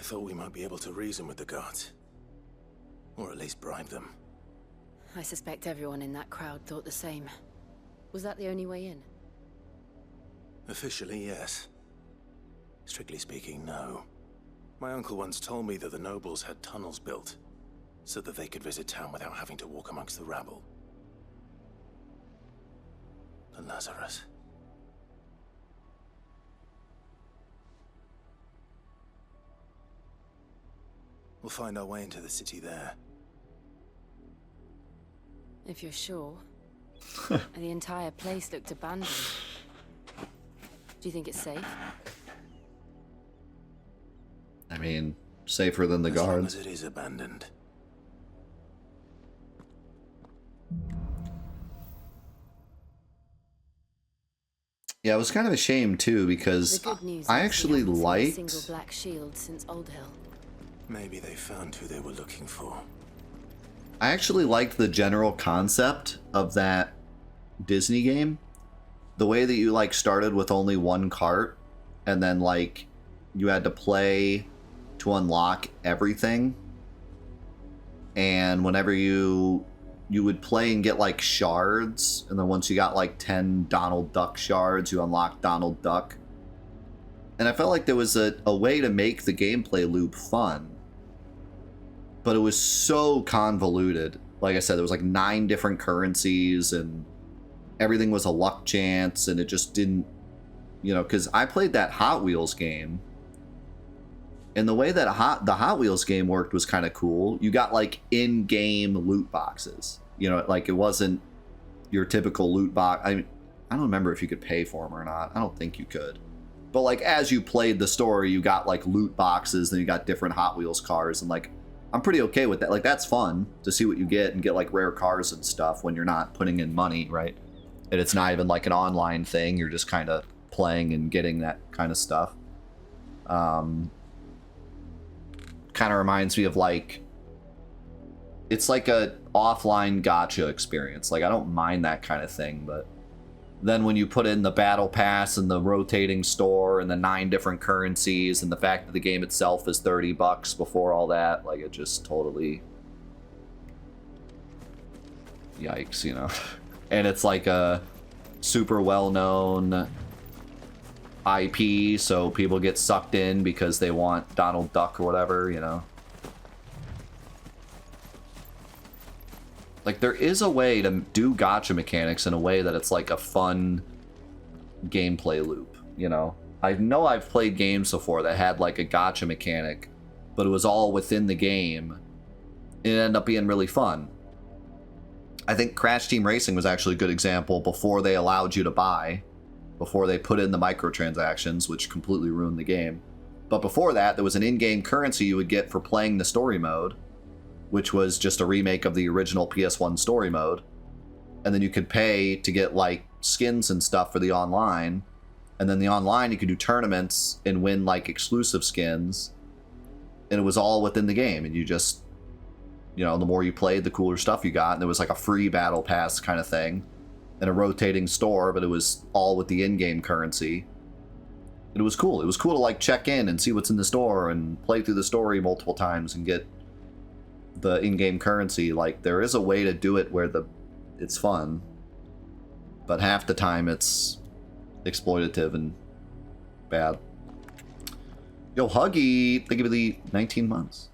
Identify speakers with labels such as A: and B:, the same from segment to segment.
A: thought we might be able to reason with the guards. Or at least bribe them.
B: I suspect everyone in that crowd thought the same. Was that the only way in?
A: Officially, yes. Strictly speaking, no. My uncle once told me that the nobles had tunnels built, so that they could visit town without having to walk amongst the rabble. The Lazarus. We'll find our way into the city there.
B: If you're sure. The entire place looked abandoned. Do you think it's safe?
C: I mean, safer than the
A: As long
C: guards.
A: as it is abandoned.
C: Yeah, it was kind of a shame too because
B: The good news
C: I
B: is we
C: actually
B: haven't seen a
C: liked.
B: single black shield since Old Hill.
A: Maybe they found who they were looking for.
C: I actually liked the general concept of that Disney game. The way that you like started with only one cart and then like you had to play to unlock everything. And whenever you would play and get like shards, and then once you got like 10 Donald Duck shards, you unlocked Donald Duck. And I felt like there was a way to make the gameplay loop fun. But it was so convoluted. Like I said, there was like 9 different currencies and everything was a luck chance, and it just didn't, you know, because I played that Hot Wheels game, and the way that the Hot Wheels game worked was kind of cool. You got like in-game loot boxes, you know, like it wasn't your typical loot box. I mean, I don't remember if you could pay for them or not. I don't think you could. But like as you played the story, you got like loot boxes, then you got different Hot Wheels cars, and like I'm pretty okay with that. Like that's fun to see what you get and get like rare cars and stuff when you're not putting in money, right? And it's not even like an online thing. You're just kind of playing and getting that kind of stuff. Kind of reminds me of like, it's like a offline gacha experience. Like I don't mind that kind of thing, but then when you put in the battle pass and the rotating store and the 9 different currencies and the fact that the game itself is $30 before all that, like it just totally, yikes, you know. And it's like a super well-known IP, so people get sucked in because they want Donald Duck or whatever, you know. Like, there is a way to do gacha mechanics in a way that it's like a fun gameplay loop, you know? I know I've played games before that had like a gacha mechanic, but it was all within the game. It ended up being really fun. I think Crash Team Racing was actually a good example before they allowed you to buy, before they put in the microtransactions, which completely ruined the game. But before that, there was an in-game currency you would get for playing the story mode, which was just a remake of the original PS1 story mode. And then you could pay to get like skins and stuff for the online. And then the online, you could do tournaments and win like exclusive skins. And it was all within the game. And you just, you know, the more you played, the cooler stuff you got. And there was like a free battle pass kind of thing and a rotating store, but it was all with the in-game currency. And it was cool. It was cool to like check in and see what's in the store and play through the story multiple times and get the in-game currency. Like there is a way to do it where it's fun, but half the time it's exploitative and bad. Yo, Huggy, thank you for the 19 months.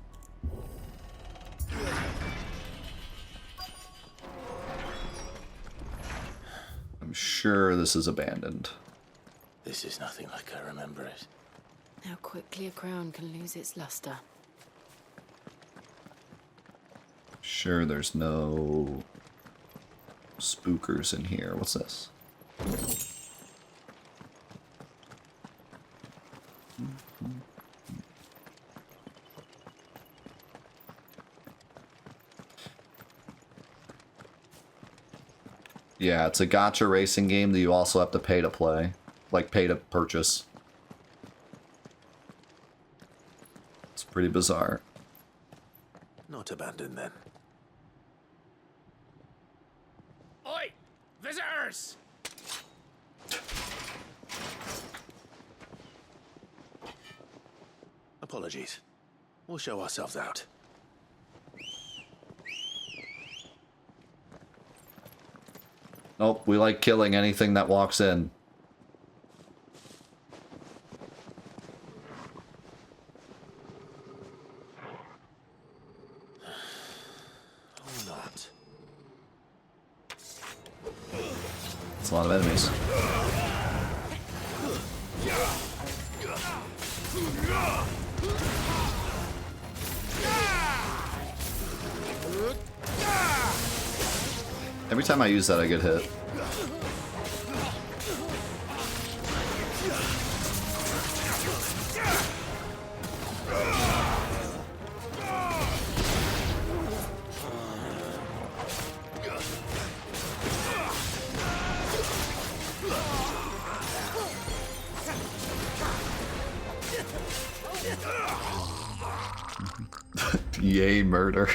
C: I'm sure this is abandoned.
A: This is nothing like I remember it.
B: How quickly a crown can lose its luster.
C: Sure, there's no spookers in here. What's this? Yeah, it's a gacha racing game that you also have to pay to play. Like, pay to purchase. It's pretty bizarre.
A: Not abandoned then.
D: Oi! Visitors!
A: Apologies. We'll show ourselves out.
C: Nope, we like killing anything that walks in.
A: Or not.
C: It's a lot of enemies. Every time I use that, I get hit. Yay, murder.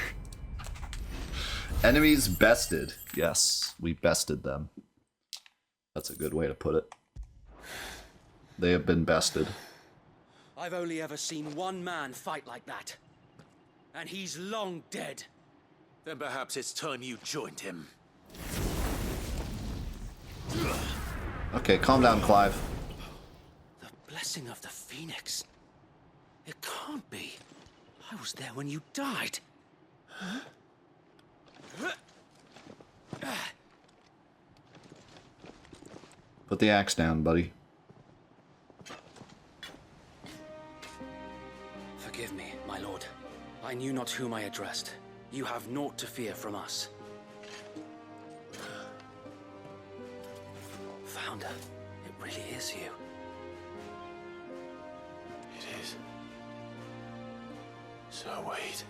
C: Enemies bested. Yes, we bested them. That's a good way to put it. They have been bested.
E: I've only ever seen one man fight like that. And he's long dead.
A: Then perhaps it's time you joined him.
C: Okay, calm down, Clive.
E: The blessing of the Phoenix. It can't be. I was there when you died. Huh?
C: Put the axe down, buddy.
E: Forgive me, my lord. I knew not whom I addressed. You have naught to fear from us. Founder, it really is you.
A: It is. So wait.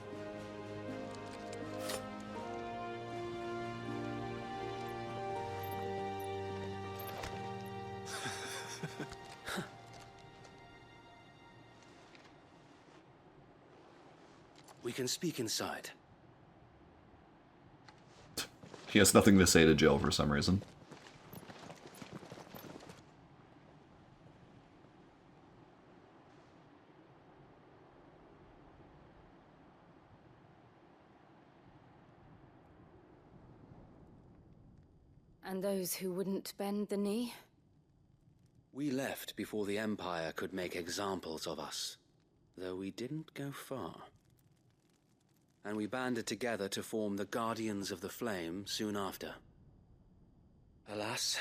E: We can speak inside.
C: He has nothing to say to Jill for some reason.
B: And those who wouldn't bend the knee?
E: We left before the Empire could make examples of us, though we didn't go far. And we banded together to form the Guardians of the Flame soon after. Alas,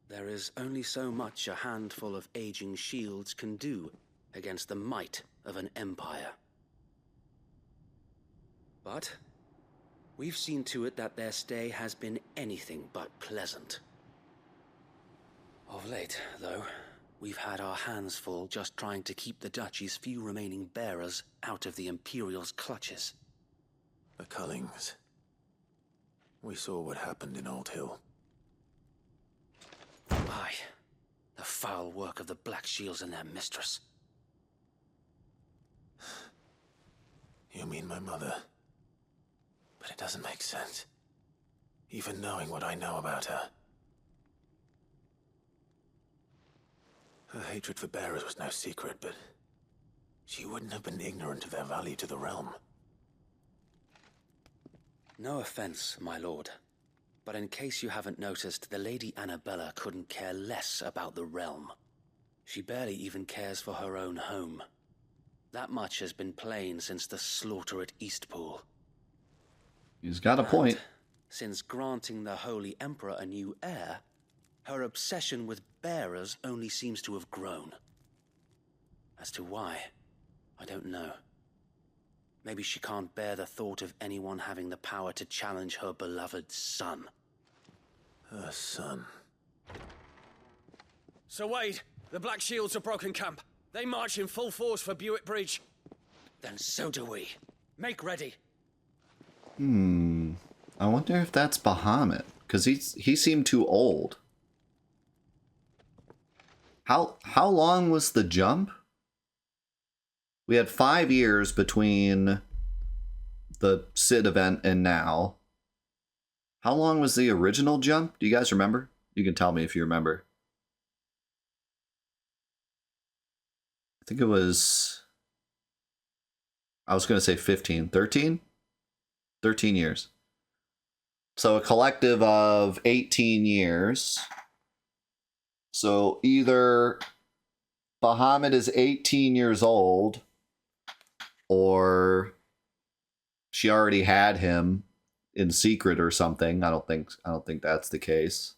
E: there is only so much a handful of aging shields can do against the might of an empire. But we've seen to it that their stay has been anything but pleasant. Of late, though, we've had our hands full just trying to keep the Duchy's few remaining bearers out of the Imperial's clutches.
A: The Cullings. We saw what happened in Old Hill.
E: Aye, the foul work of the Black Shields and their mistress.
A: You mean my mother? But it doesn't make sense. Even knowing what I know about her. Her hatred for bearers was no secret, but she wouldn't have been ignorant of their value to the realm.
E: No offense, my lord, but in case you haven't noticed, the Lady Annabella couldn't care less about the realm. She barely even cares for her own home. That much has been plain since the slaughter at Eastpool.
C: He's got a point.
E: And since granting the Holy Emperor a new heir, her obsession with bearers only seems to have grown. As to why, I don't know. Maybe she can't bear the thought of anyone having the power to challenge her beloved son.
A: Her son.
D: Sir Wade, the Black Shields have broken camp. They march in full force for Buick Bridge.
E: Then so do we. Make ready.
C: I wonder if that's Bahamut, because he seemed too old. How long was the jump? We had 5 years between the Sid event and now. How long was the original jump? Do you guys remember? You can tell me if you remember. I think it was I was going to say 15. 13? 13 years. So a collective of 18 years. So either Bahamut is 18 years old, or she already had him in secret or something. I don't think that's the case.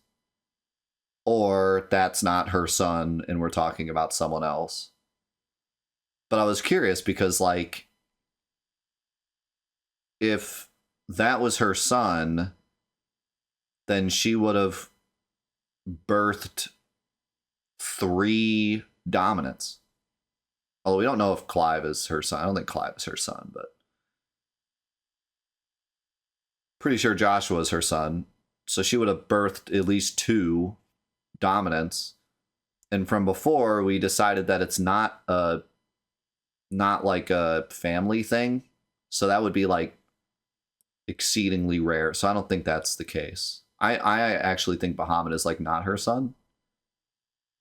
C: Or that's not her son and we're talking about someone else. But I was curious because, like, if that was her son, then she would have birthed 3 dominants. Although we don't know if Clive is her son. I don't think Clive is her son, but pretty sure Joshua is her son. So she would have birthed at least 2 dominants. And from before, we decided that it's not like a family thing. So that would be like exceedingly rare. So I don't think that's the case. I actually think Bahamut is like not her son.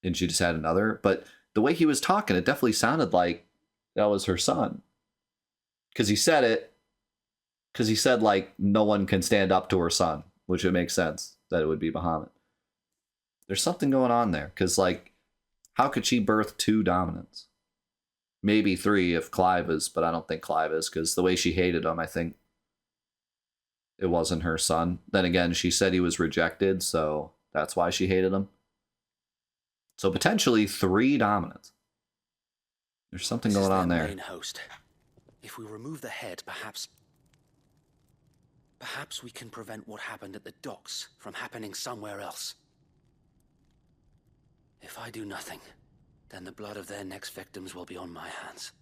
C: And she just had another. But the way he was talking, it definitely sounded like that was her son. Because he said it. Because he said, like, no one can stand up to her son. Which would make sense that it would be Bahamut. There's something going on there. Because, like, how could she birth 2 dominants? Maybe 3 if Clive is, but I don't think Clive is. Because the way she hated him, I think it wasn't her son. Then again, she said he was rejected, so that's why she hated him. So potentially 3 dominants. There's something going on there.
E: Main host. If we remove the head, perhaps we can prevent what happened at the docks from happening somewhere else. If I do nothing, then the blood of their next victims will be on my hands.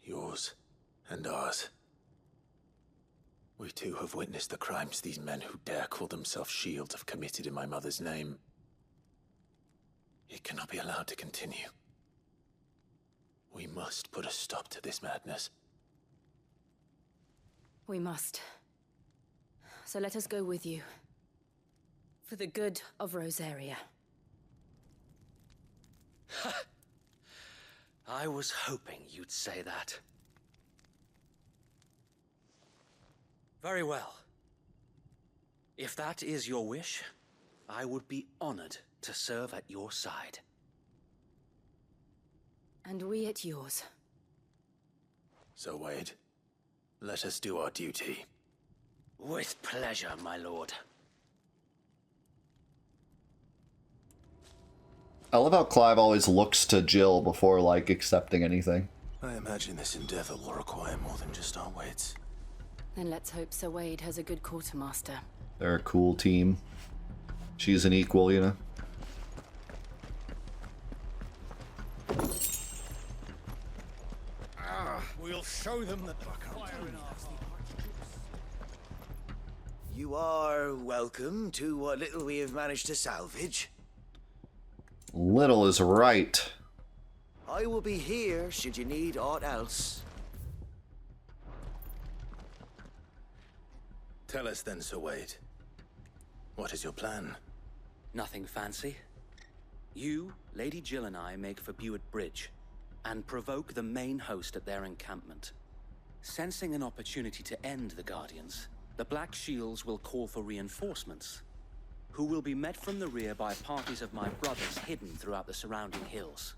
A: Yours and ours. We too have witnessed the crimes these men who dare call themselves shields have committed in my mother's name. It cannot be allowed to continue. We must put a stop to this madness.
B: We must. So let us go with you. For the good of Rosaria.
E: I was hoping you'd say that. Very well. If that is your wish, I would be honored to serve at your side.
B: And we at yours.
A: So, Wade, let us do our duty.
E: With pleasure, my lord.
C: I love how Clive always looks to Jill before, like, accepting anything.
A: I imagine this endeavor will require more than just our wits.
B: Then let's hope Sir Wade has a good quartermaster.
C: They're a cool team. She's an equal, you know?
D: We'll show them that
F: You are welcome to what little we have managed to salvage.
C: Little is right.
F: I will be here should you need aught else.
A: Tell us then, Sir Wade. What is your plan?
E: Nothing fancy. You, Lady Jill and I make for Buett Bridge and provoke the main host at their encampment. Sensing an opportunity to end the Guardians, the Black Shields will call for reinforcements, who will be met from the rear by parties of my brothers hidden throughout the surrounding hills.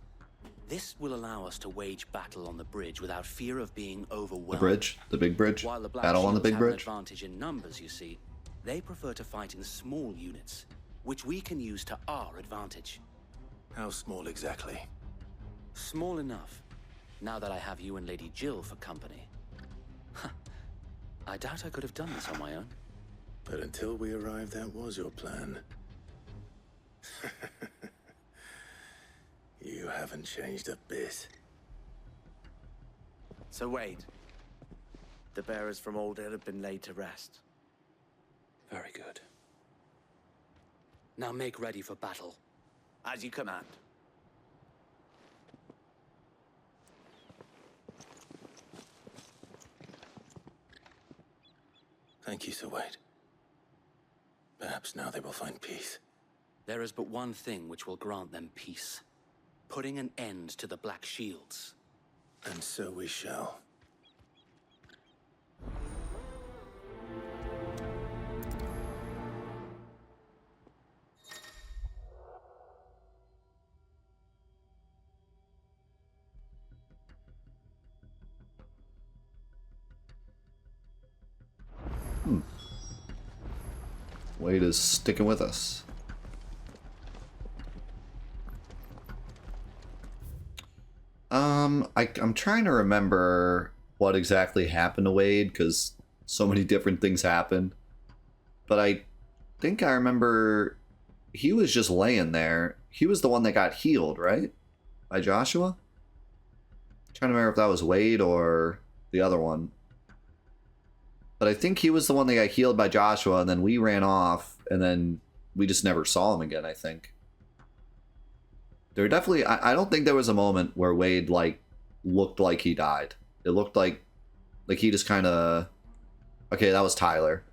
E: This will allow us to wage battle on the bridge without fear of being overwhelmed.
C: The bridge? The big bridge?
E: While the Black
C: Battle on the
E: Shields
C: big
E: have
C: bridge?
E: an advantage in numbers, you see, they prefer to fight in small units, which we can use to our advantage.
A: How small exactly?
E: Small enough, now that I have you and Lady Jill for company. I doubt I could have done this on my own.
A: But until we arrived, that was your plan. You haven't changed a bit.
F: So Wade, the bearers from Old Hill have been laid to rest.
E: Very good. Now make ready for battle.
F: As you command.
A: Thank you, Sir Wade. Perhaps now they will find peace.
E: There is but one thing which will grant them peace. putting an end to the Black Shields.
A: And so we shall.
C: Wade is sticking with us. I'm trying to remember what exactly happened to Wade, because so many different things happened. But I think I remember he was just laying there. He was the one that got healed, right? By Joshua? I'm trying to remember if that was Wade or the other one. But I think he was the one that got healed by Joshua, and then we ran off, and then we just never saw him again, I think. There definitely... I don't think there was a moment where Wade, like, looked like he died. It looked like he just kind of... Okay, that was Tyler.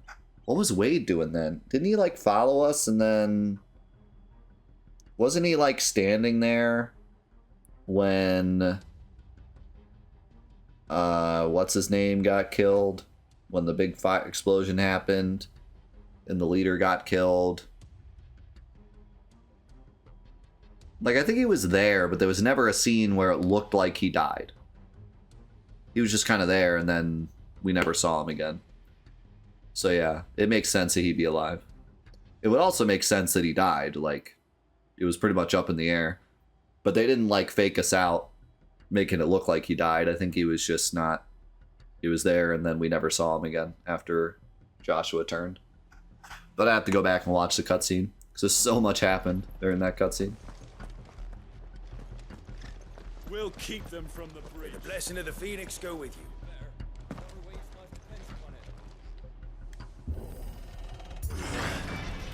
C: What was Wade doing then? Didn't he, like, follow us, and then... Wasn't he, like, standing there when... what's his name got killed? When the big fire explosion happened and the leader got killed. Like, I think he was there, but there was never a scene where it looked like he died. He was just kind of there, and then we never saw him again. So yeah, it makes sense that he'd be alive. It would also make sense that he died. Like, it was pretty much up in the air. But they didn't, like, fake us out, making it look like he died. I think he was just not... He was there, and then we never saw him again after Joshua turned. But I have to go back and watch the cutscene, because so much happened during that cutscene.
G: We'll keep them from the bridge.
F: The blessing of the Phoenix go with you.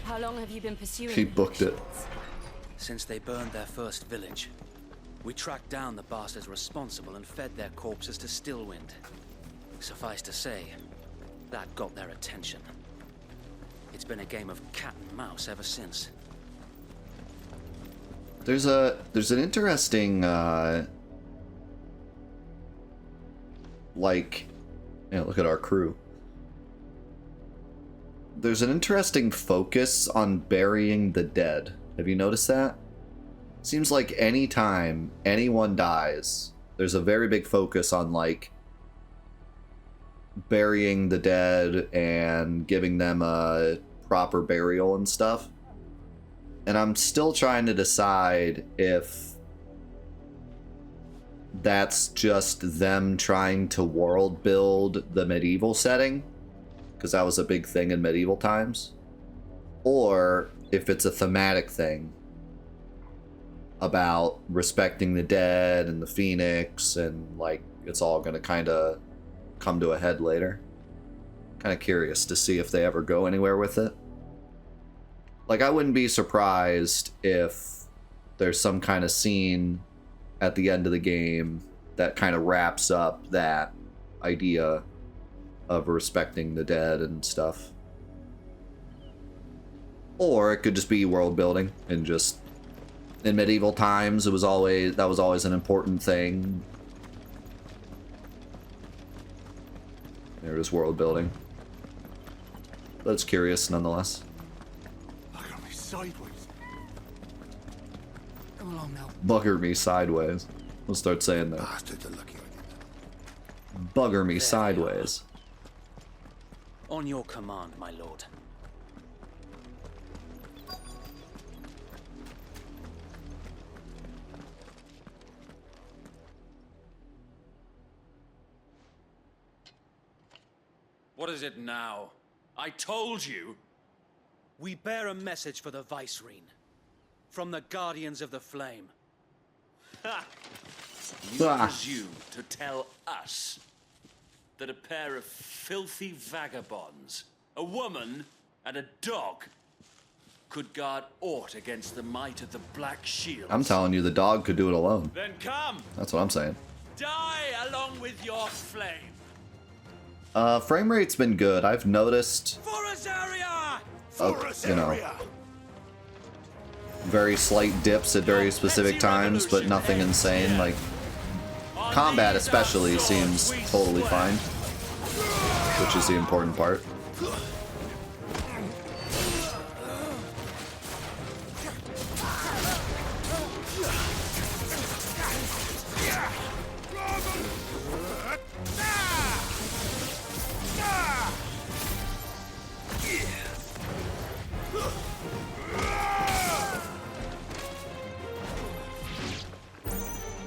B: How long have you been pursuing?
C: He booked it.
E: Since they burned their first village, we tracked down the bastards responsible and fed their corpses to Stillwind. Suffice to say, that got their attention. It's been a game of cat and mouse ever since.
C: There's an interesting like, you know, look at our crew. There's an interesting focus on burying the dead. Have you noticed that? Seems like any time anyone dies, there's a very big focus on, like, burying the dead and giving them a proper burial and stuff. And I'm still trying to decide if that's just them trying to world build the medieval setting, because that was a big thing in medieval times, or if it's a thematic thing about respecting the dead and the Phoenix, and, like, it's all gonna kind of come to a head later. Kind of curious to see if they ever go anywhere with it. Like, I wouldn't be surprised if there's some kind of scene at the end of the game that kind of wraps up that idea of respecting the dead and stuff. Or it could just be world building, and just in medieval times that was always an important thing. There is world building. But it's curious nonetheless.
G: Bugger me sideways.
B: Come along now.
C: Bugger me sideways. We'll start saying that.
G: Bastards are lucky I did.
C: Bugger me sideways.
E: On your command, my lord.
G: What is it now? I told you!
E: We bear a message for the Vicereine. From the Guardians of the Flame.
G: Ha! You
C: Ah.
G: presume to tell us that a pair of filthy vagabonds, a woman and a dog, could guard aught against the might of the Black Shields?
C: I'm telling you, the dog could do it alone.
G: Then come!
C: That's what I'm saying.
G: Die along with your flame!
C: Frame rate's been good. I've noticed,
G: For Azaria!
C: you know, very slight dips at very specific times, but nothing insane. Like, combat especially seems totally fine, which is the important part.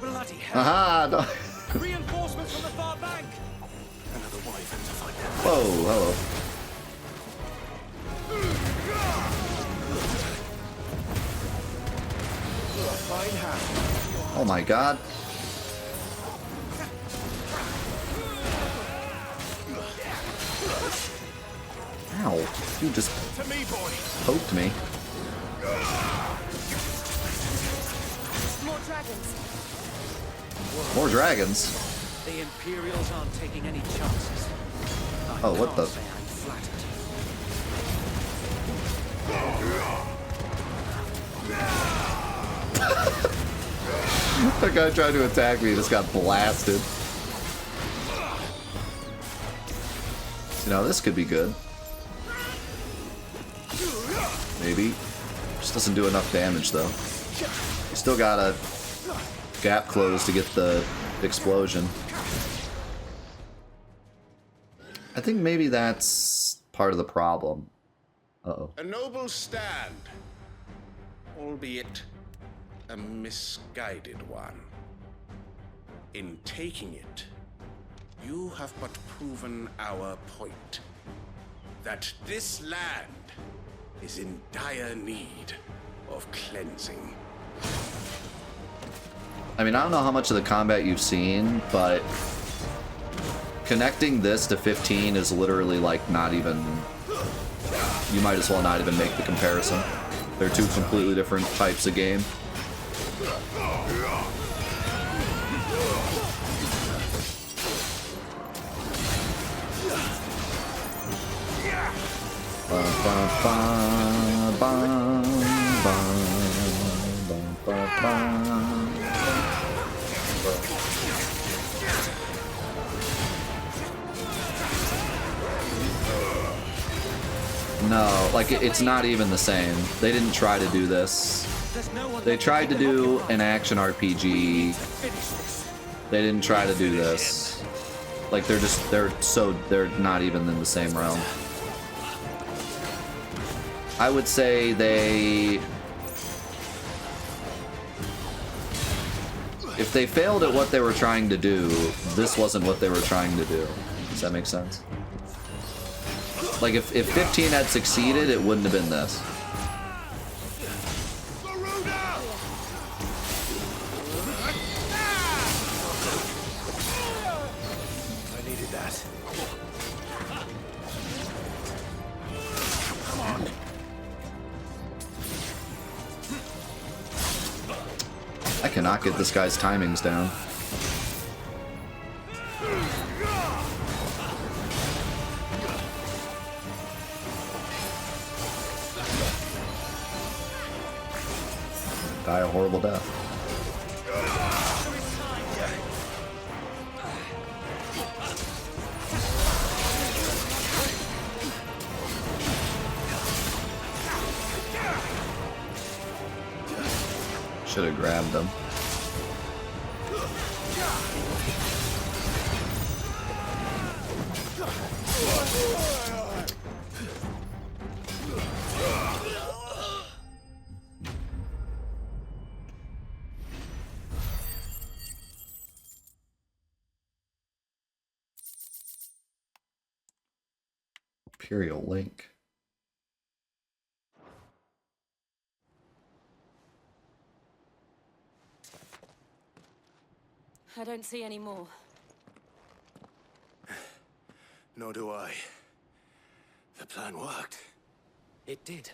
D: Bloody hell!
C: Aha! No.
D: Reinforcements from the far bank!
A: Another wyvern to fight.
C: Whoa, hello.
F: Fine hand.
C: Oh my god. Ow. You just
F: To me, boy.
C: poked me.
B: More dragons.
C: More dragons.
E: The Imperials aren't taking any chances.
C: Oh, what the?
E: Say I'm flattered.
C: The guy tried to attack me, just got blasted. So now this could be good. Maybe. Just doesn't do enough damage though. You still gotta gap close to get the explosion. I think maybe that's part of the problem. Uh-oh.
H: A noble stand, albeit a misguided one. In taking it, you have but proven our point. That this land is in dire need of cleansing.
C: I mean, I don't know how much of the combat you've seen, but connecting this to 15 is literally like not even... You might as well not even make the comparison. They're two completely different types of game. Ba, ba, ba, ba, ba, ba, ba, ba. No, like it's not even the same. They didn't try to do this. They tried to do an action RPG. They didn't try to do this. Like they're not even in the same realm. I would say if they failed at what they were trying to do, this wasn't what they were trying to do. Does that make sense? Like, if 15 had succeeded, it wouldn't have been this.
F: I needed that.
C: I cannot get this guy's timings down. Die a horrible death. Should have grabbed them. Imperial Link.
B: I don't see any more.
A: Nor do I. The plan worked.
D: It did.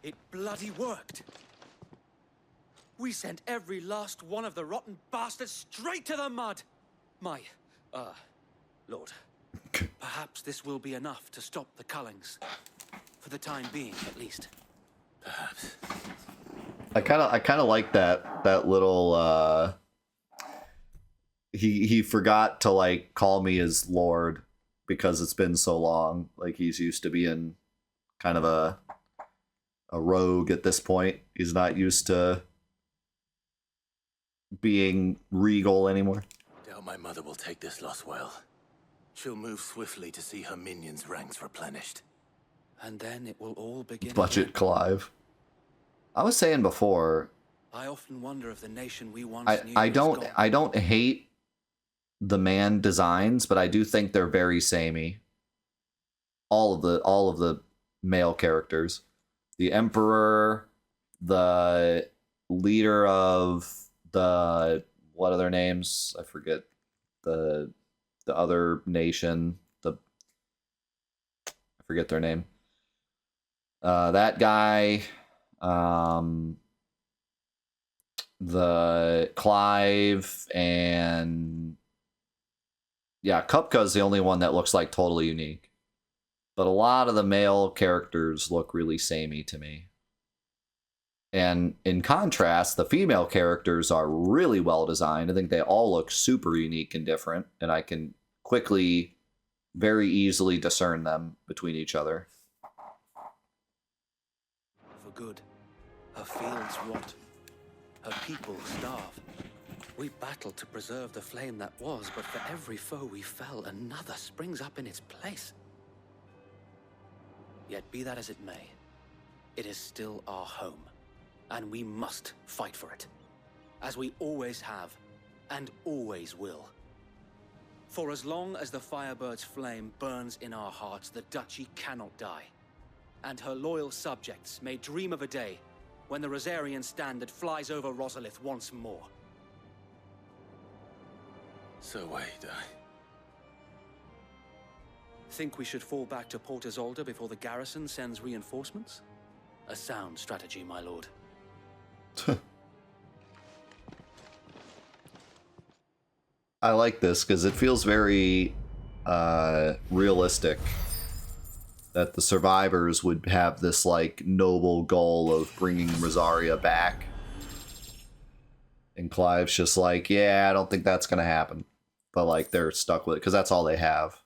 D: It bloody worked. We sent every last one of the rotten bastards straight to the mud. My, Lord. Perhaps this will be enough to stop the Cullings. For the time being, at least.
A: Perhaps.
C: I kind of like that little. He forgot to like call me his lord because it's been so long. Like he's used to being kind of a rogue at this point. He's not used to being regal anymore.
A: Doubt my mother will take this loss well. She'll move swiftly to see her minions' ranks replenished.
E: And then it will all begin.
C: Budget
E: again.
C: Clive. I was saying before.
E: I often wonder if the nation we once knew
C: I
E: is
C: don't
E: gone.
C: I don't hate the man designs, but I do think they're very samey. All of the male characters, the Emperor, the leader of the what are their names? I forget the other nation. I forget their name. That guy, the Clive, and yeah, Kupka's the only one that looks like totally unique. But a lot of the male characters look really samey to me. And in contrast, the female characters are really well designed. I think they all look super unique and different, and I can quickly, very easily discern them between each other.
E: For good. Her fields rot. Her people starve. We battled to preserve the flame that was, but for every foe we fell, another springs up in its place. Yet be that as it may, it is still our home, and we must fight for it, as we always have, and always will. For as long as the Firebird's flame burns in our hearts, the Duchy cannot die, and her loyal subjects may dream of a day when the Rosarian standard flies over Rosalith once more.
A: So wait,
E: Think we should fall back to Port Isolde before the garrison sends reinforcements? A sound strategy, my lord.
C: I like this because it feels very realistic that the survivors would have this like noble goal of bringing Rosaria back. And Clive's just like, yeah, I don't think that's going to happen. But like they're stuck with it because that's all they have.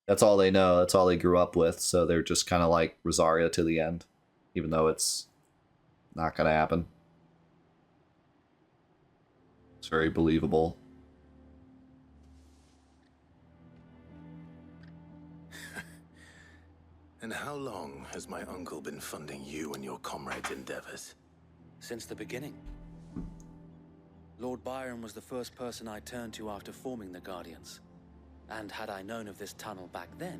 C: That's all they know. That's all they grew up with. So they're just kind of like Rosaria to the end, even though it's not going to happen. It's very believable.
A: And how long has my uncle been funding you and your comrades' endeavors?
E: Since the beginning. Lord Byron was the first person I turned to after forming the Guardians. And had I known of this tunnel back then,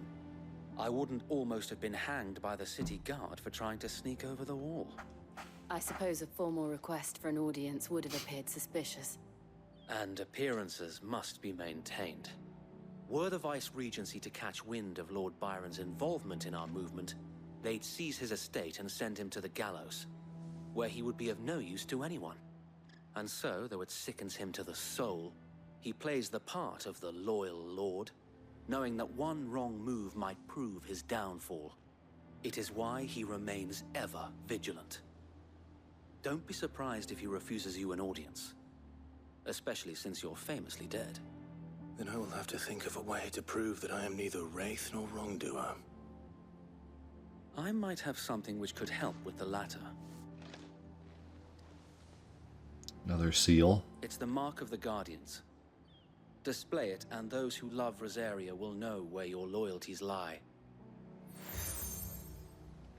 E: I wouldn't almost have been hanged by the city guard for trying to sneak over the wall.
B: I suppose a formal request for an audience would have appeared suspicious.
E: And appearances must be maintained. Were the Vice-Regency to catch wind of Lord Byron's involvement in our movement, they'd seize his estate and send him to the gallows, where he would be of no use to anyone. And so, though it sickens him to the soul, he plays the part of the loyal lord, knowing that one wrong move might prove his downfall. It is why he remains ever vigilant. Don't be surprised if he refuses you an audience, especially since you're famously dead.
A: Then I will have to think of a way to prove that I am neither wraith nor wrongdoer.
E: I might have something which could help with the latter.
C: Another seal.
E: It's the mark of the Guardians. Display it, and those who love Rosaria will know where your loyalties lie.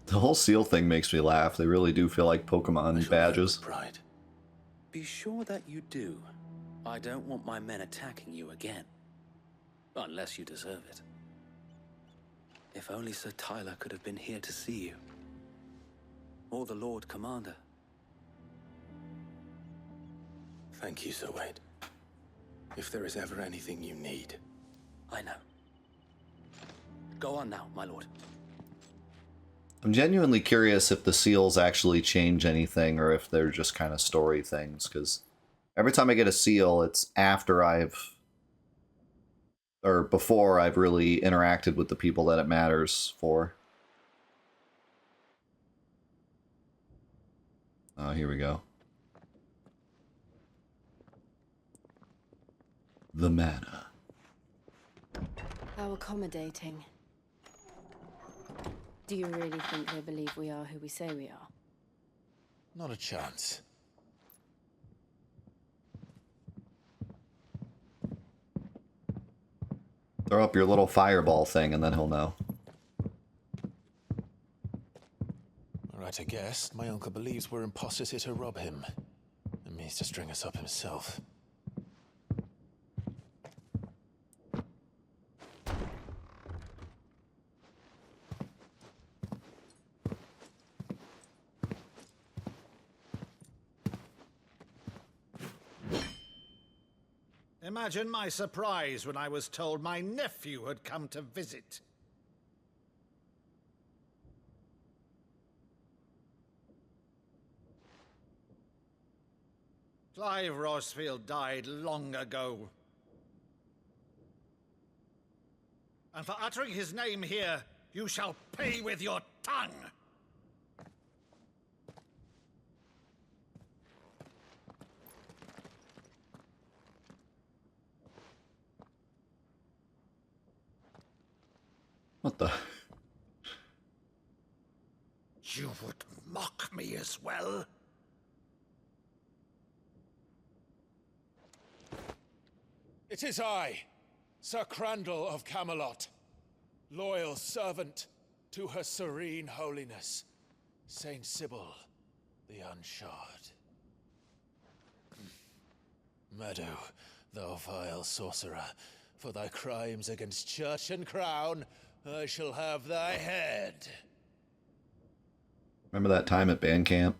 C: The whole seal thing makes me laugh. They really do feel like Pokemon badges.
A: Pride.
E: Be sure that you do. I don't want my men attacking you again. Unless you deserve it. If only Sir Tyler could have been here to see you. Or the Lord Commander.
A: Thank you, Sir Wade. If there is ever anything you need.
E: I know. Go on now, my lord.
C: I'm genuinely curious if the seals actually change anything or if they're just kind of story things, because every time I get a seal, it's after or before I've really interacted with the people that it matters for. Oh, here we go. The manor.
B: How accommodating. Do you really think they believe we are who we say we are?
A: Not a chance.
C: Throw up your little fireball thing and then he'll know.
A: Alright, I guess. My uncle believes we're imposters here to rob him. And means to string us up himself.
I: Imagine my surprise when I was told my nephew had come to visit. Clive Rosfield died long ago. And for uttering his name here, you shall pay with your tongue!
C: What the?
I: You would mock me as well?
J: It is I, Sir Crandall of Camelot, loyal servant to Her Serene Holiness, Saint Sybil the Unshod. Meadow, thou vile sorcerer, for thy crimes against church and crown, I shall have thy head.
C: Remember that time at band camp?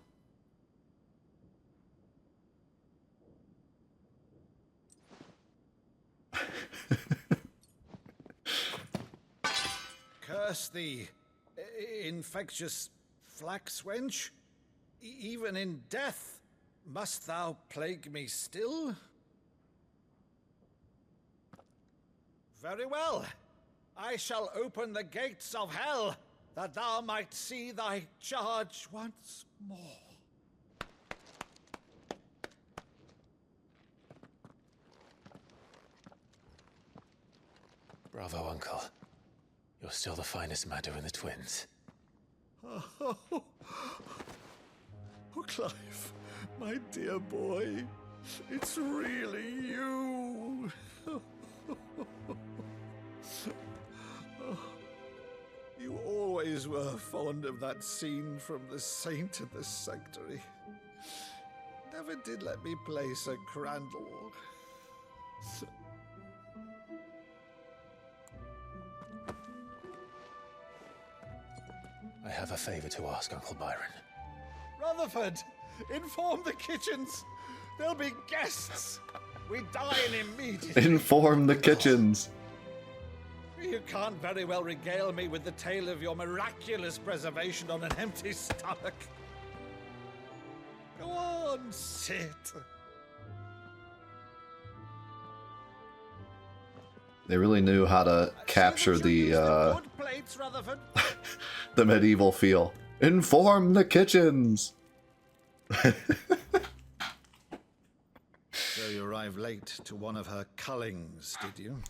I: Curse thee, infectious flax wench. Even in death, must thou plague me still? Very well. I shall open the gates of hell, that thou might see thy charge once more.
A: Bravo, Uncle. You're still the finest Maddo in the twins.
I: Oh, Clive, my dear boy, it's really you. You always were fond of that scene from The Saint and the Sanctuary. Never did let me play Sir Crandall.
A: I have a favor to ask, Uncle Byron.
I: Rutherford, inform the kitchens. There'll be guests. We dine immediately.
C: Inform the kitchens.
I: You can't very well regale me with the tale of your miraculous preservation on an empty stomach. Go on, sit.
C: They really knew how to capture the
I: good plates, Rutherford.
C: the medieval feel. Inform the kitchens.
I: So you arrived late to one of her cullings, did you?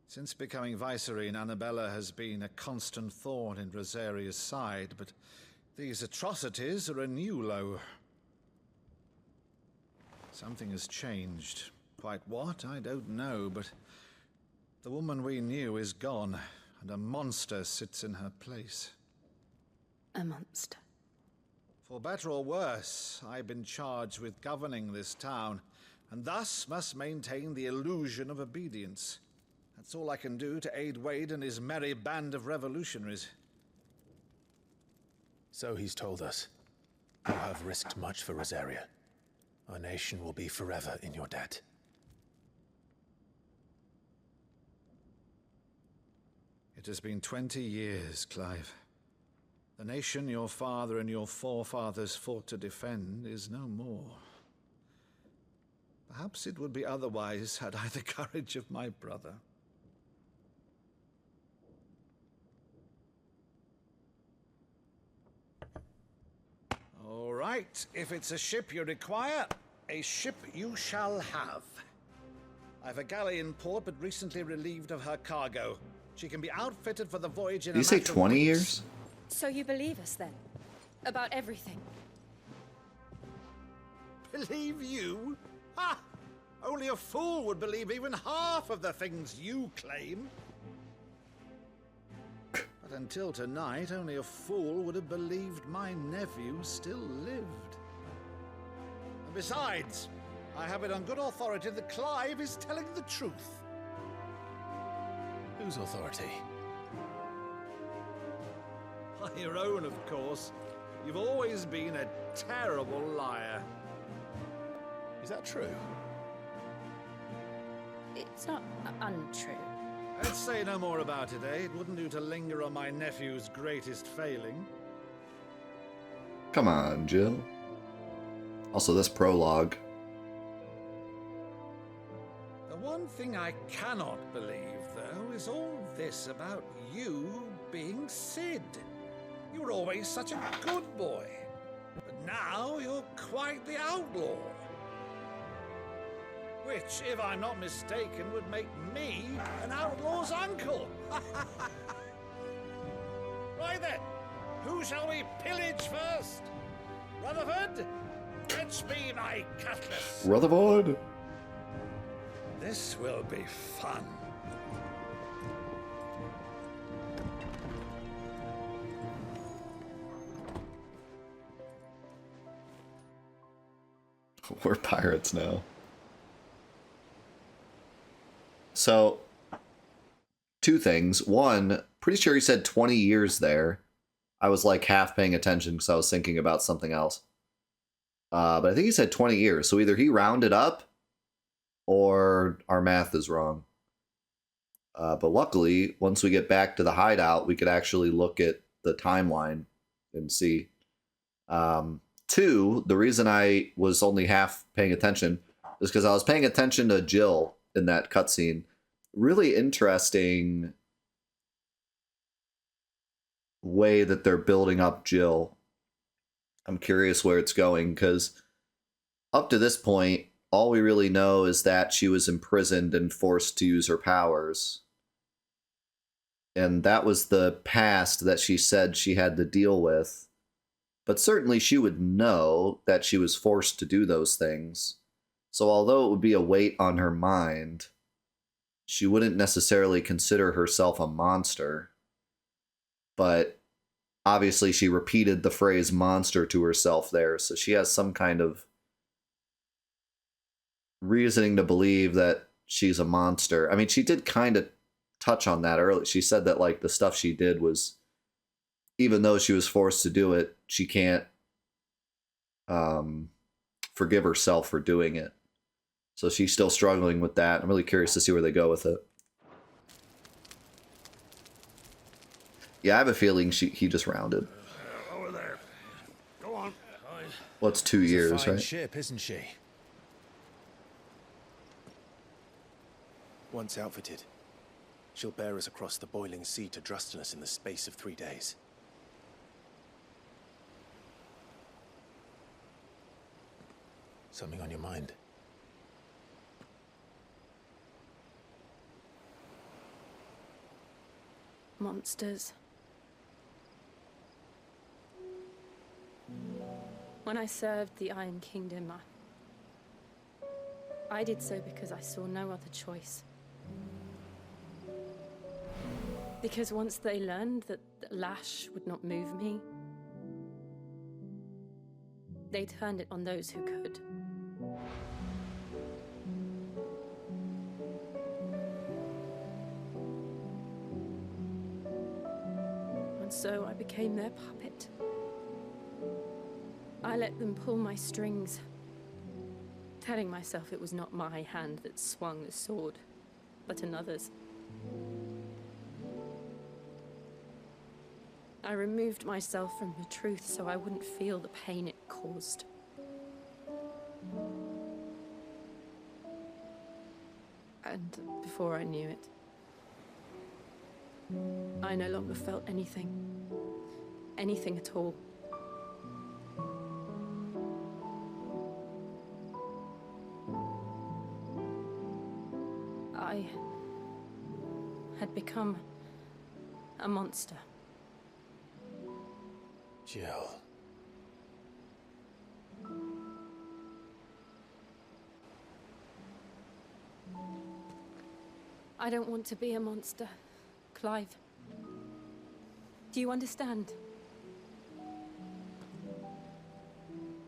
I: Since becoming Vicereine, Annabella has been a constant thorn in Rosaria's side, but these atrocities are a new low. Something has changed. Quite what, I don't know, but the woman we knew is gone, and a monster sits in her place.
B: A monster.
I: For better or worse, I've been charged with governing this town, and thus must maintain the illusion of obedience. That's all I can do to aid Wade and his merry band of revolutionaries.
A: So he's told us. You have risked much for Rosaria. Our nation will be forever in your debt.
I: It has been 20 years, Clive. The nation your father and your forefathers fought to defend is no more. Perhaps it would be otherwise had I the courage of my brother. right. If it's a ship you require, a ship you shall have. I've a galley in port, but recently relieved of her cargo. She can be outfitted for the voyage in
C: Did you say 20 years?
B: So you believe us then? About everything?
I: Believe you? Ha! Only a fool would believe even half of the things you claim. But until tonight, only a fool would have believed my nephew still lived. And besides, I have it on good authority that Clive is telling the truth.
J: Whose authority?
I: Your own, of course. You've always been a terrible liar.
J: Is that true?
B: It's not untrue.
I: Let's say no more about it, eh? It wouldn't do to linger on my nephew's greatest failing.
C: Come on, Jill. Also, this prologue.
I: The one thing I cannot believe, though, is all this about you being Sid. You were always such a good boy. But now you're quite the outlaw. Which, if I'm not mistaken, would make me an outlaw's uncle. Right then, who shall we pillage first? Rutherford? Fetch me my cutlass.
C: Rutherford?
I: This will be fun.
C: We're pirates now. So, two things. One, pretty sure he said 20 years there. I was like half paying attention because I was thinking about something else. But I think he said 20 years. So either he rounded up or our math is wrong. But luckily, once we get back to the hideout, we could actually look at the timeline and see. Two, the reason I was only half paying attention is because I was paying attention to Jill in that cutscene. Really interesting way that they're building up Jill. I'm curious where it's going, because up to this point, all we really know is that she was imprisoned and forced to use her powers. And that was the past that she said she had to deal with. But certainly she would know that she was forced to do those things. So although it would be a weight on her mind, she wouldn't necessarily consider herself a monster. But obviously she repeated the phrase monster to herself there, so she has some kind of reasoning to believe that she's a monster. I mean, she did kind of touch on that earlier. She said that, like, the stuff she did was, even though she was forced to do it, she can't forgive herself for doing it. So she's still struggling with that. I'm really curious to see where they go with it. Yeah, I have a feeling he just rounded.
I: Over there. Go on.
C: Well, it's 2 years,
J: a fine
C: right?
J: ship, isn't she?
A: Once outfitted, she'll bear us across the boiling sea to Drustinus in the space of 3 days.
J: Something on your mind?
B: Monsters. When I served the Iron Kingdom, I did so because I saw no other choice. Because once they learned that the lash would not move me, they turned it on those who could. And so I became their puppet. I let them pull my strings, telling myself it was not my hand that swung the sword, but another's. I removed myself from the truth so I wouldn't feel the pain it caused. And before I knew it, I no longer felt anything. Anything at all. had become a monster.
J: Jill.
B: I don't want to be a monster, Clive. Do you understand?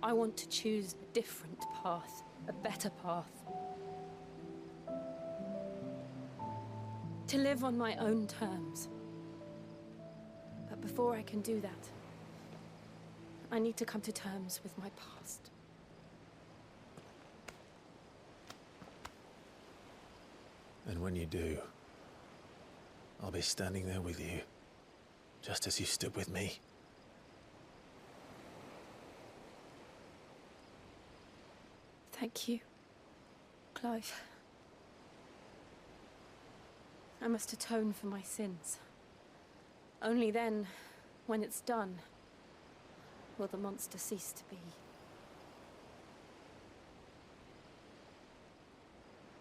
B: I want to choose a different path, a better path. To live on my own terms. But before I can do that, I need to come to terms with my past.
J: And when you do, I'll be standing there with you, just as you stood with me.
B: Thank you, Clive. I must atone for my sins. Only then, when it's done, will the monster cease to be.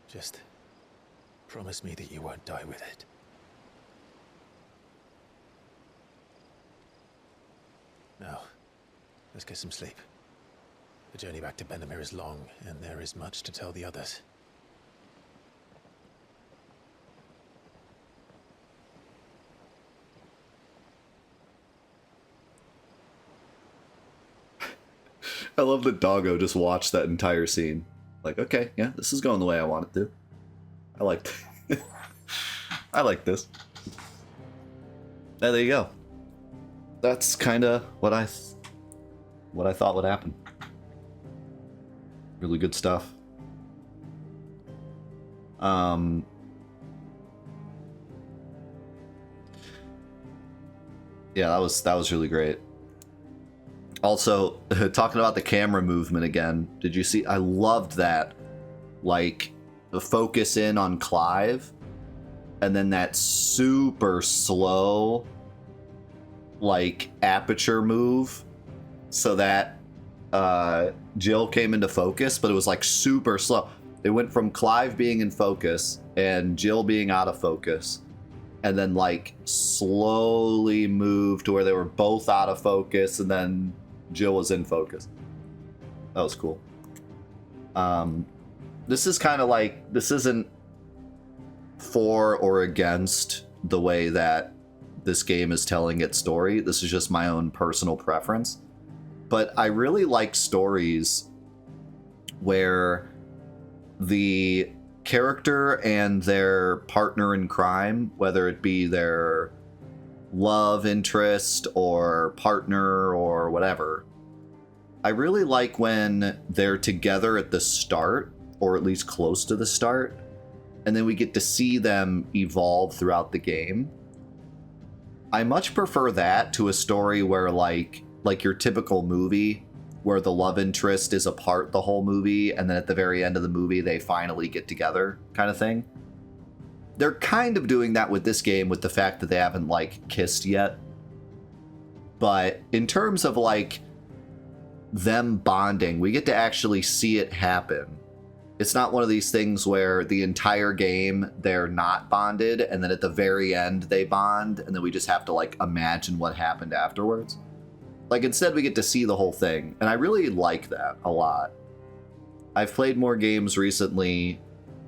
J: Just promise me that you won't die with it. Now, let's get some sleep. The journey back to Benamir is long, and there is much to tell the others.
C: I love that Doggo just watched that entire scene. Like, okay, yeah, this is going the way I want it to. I like I like this. There you go. That's kind of what I thought would happen. Really good stuff. Yeah, that was really great. Also, talking about the camera movement again, did you see? I loved that. Like, the focus in on Clive, and then that super slow, like, aperture move, so that Jill came into focus, but it was, like, super slow. It went from Clive being in focus and Jill being out of focus, and then, like, slowly moved to where they were both out of focus, and then Jill was in focus. That was cool. This is kind of like, this isn't for or against the way that this game is telling its story. This is just my own personal preference. But I really like stories where the character and their partner in crime, whether it be their love interest or partner or whatever, I really like when they're together at the start, or at least close to the start, and then we get to see them evolve throughout the game. I much prefer that to a story where like your typical movie where the love interest is apart the whole movie, and then at the very end of the movie they finally get together kind of thing. They're kind of doing that with this game with the fact that they haven't like kissed yet. But in terms of like them bonding, we get to actually see it happen. It's not one of these things where the entire game they're not bonded, and then at the very end they bond, and then we just have to like imagine what happened afterwards. Like, instead we get to see the whole thing, and I really like that a lot. I've played more games recently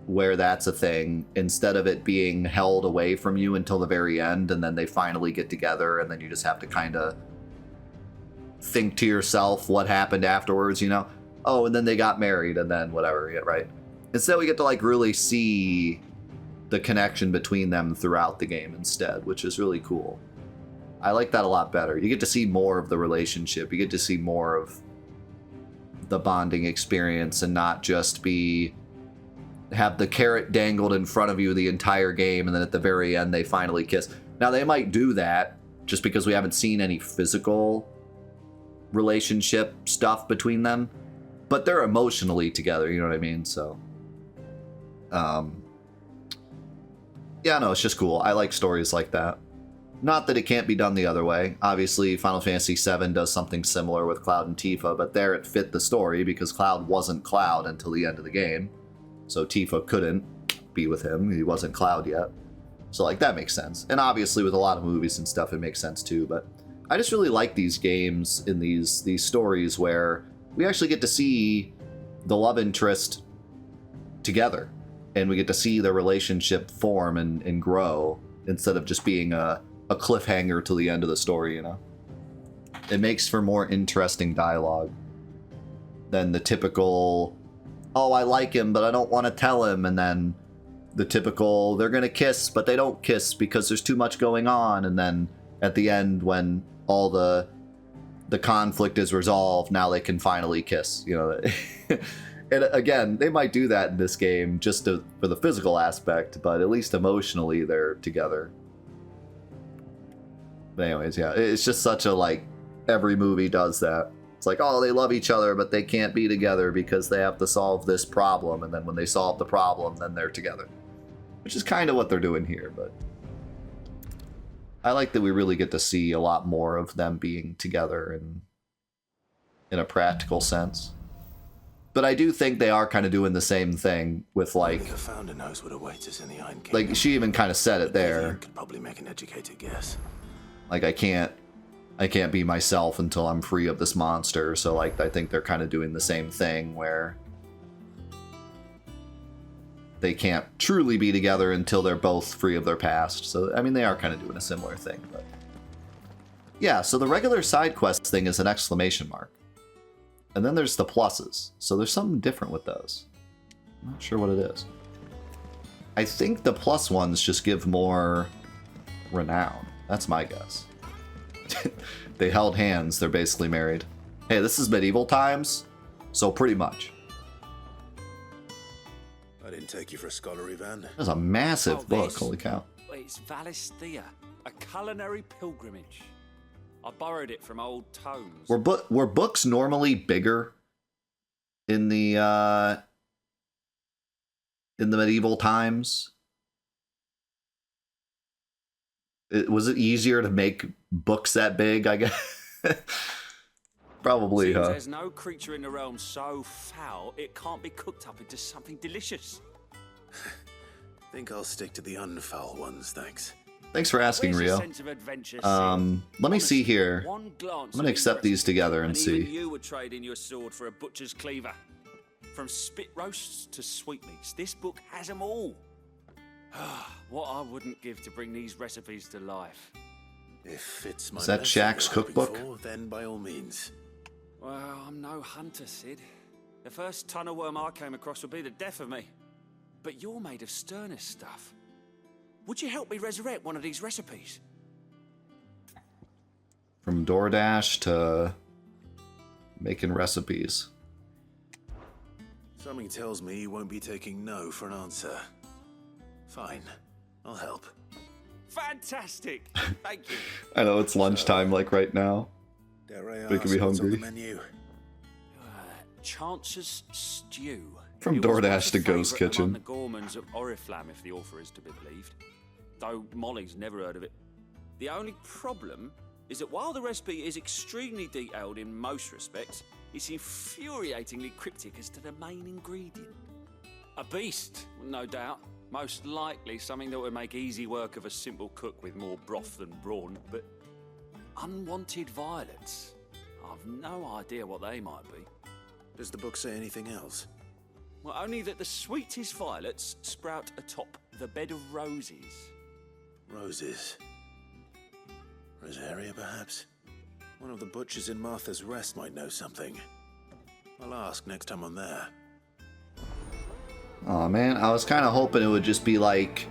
C: where that's a thing, instead of it being held away from you until the very end, and then they finally get together, and then you just have to kind of think to yourself what happened afterwards, you know? Oh, and then they got married, and then whatever, yeah, right? Instead, we get to, like, really see the connection between them throughout the game instead, which is really cool. I like that a lot better. You get to see more of the relationship. You get to see more of the bonding experience, and not just have the carrot dangled in front of you the entire game, and then at the very end, they finally kiss. Now, they might do that just because we haven't seen any physical relationship stuff between them, but they're emotionally together, you know what I mean? So, yeah, no, it's just cool. I like stories like that. Not that it can't be done the other way. Obviously, Final Fantasy VII does something similar with Cloud and Tifa, but there it fit the story because Cloud wasn't Cloud until the end of the game. So Tifa couldn't be with him. He wasn't Cloud yet. So like that makes sense. And obviously with a lot of movies and stuff, it makes sense too. But I just really like these games in these stories where we actually get to see the love interest together, and we get to see their relationship form and grow instead of just being a cliffhanger to the end of the story, you know? It makes for more interesting dialogue than the typical, oh, I like him, but I don't want to tell him, and then the typical, they're going to kiss, but they don't kiss because there's too much going on, and then at the end, when all the conflict is resolved, now they can finally kiss, you know? And again, they might do that in this game just for the physical aspect, but at least emotionally they're together. But anyways, yeah, it's just such a, like, every movie does that. It's like, oh, they love each other, but they can't be together because they have to solve this problem, and then when they solve the problem, then they're together. Which is kind of what they're doing here, but I like that we really get to see a lot more of them being together in a practical sense. But I do think they are kind of doing the same thing with, like,
A: the founder knows what awaits us in the Iron Kingdom.
C: Like, she even kind of said it there.
A: Could probably make an educated guess.
C: Like, I can't be myself until I'm free of this monster. So, like, I think they're kind of doing the same thing where they can't truly be together until they're both free of their past. So, I mean, they are kind of doing a similar thing. But yeah, so the regular side quest thing is an exclamation mark. And then there's the pluses. So there's something different with those. I'm not sure what it is. I think the plus ones just give more renown. That's my guess. They held hands. They're basically married. Hey, this is medieval times, so pretty much.
A: I didn't take you for a scholar, Ivan.
C: That's a massive book. Holy cow.
G: It's Valisthea, a culinary pilgrimage. I borrowed it from old tomes.
C: Were books normally bigger in the medieval times? Was it easier to make books that big, I guess? Probably, huh?
G: There's no creature in the realm so foul it can't be cooked up into something delicious.
A: Think I'll stick to the unfoul ones, thanks.
C: Thanks for asking, Rio. Let me see here. I'm gonna accept these together and see.
G: Even you would trade in your sword for a butcher's cleaver. From spit roasts to sweetmeats, this book has them all. What I wouldn't give to bring these recipes to life.
A: If it's my
C: Is that Shaq's cookbook?
A: Then by all means.
G: Well, I'm no hunter, Sid. The first tunnel worm I came across would be the death of me. But you're made of sterner stuff. Would you help me resurrect one of these recipes?
C: From DoorDash to making recipes.
A: Something tells me you won't be taking no for an answer. Fine, I'll help.
G: Fantastic! Thank you.
C: I know it's lunchtime, like right now. Making me hungry.
G: Chance's Stew.
C: From DoorDash to Ghost Kitchen.
G: The Gormans of Oriflamme, if the author is to be believed. Though Molly's never heard of it. The only problem is that while the recipe is extremely detailed in most respects, it's infuriatingly cryptic as to the main ingredient. A beast, no doubt. Most likely something that would make easy work of a simple cook with more broth than brawn, but unwanted violets. I've no idea what they might be.
A: Does the book say anything else?
G: Well, only that the sweetest violets sprout atop the bed of roses.
A: Roses. Rosaria, perhaps? One of the butchers in Martha's Rest might know something. I'll ask next time I'm there.
C: Aw, man, I was kind of hoping it would just be like,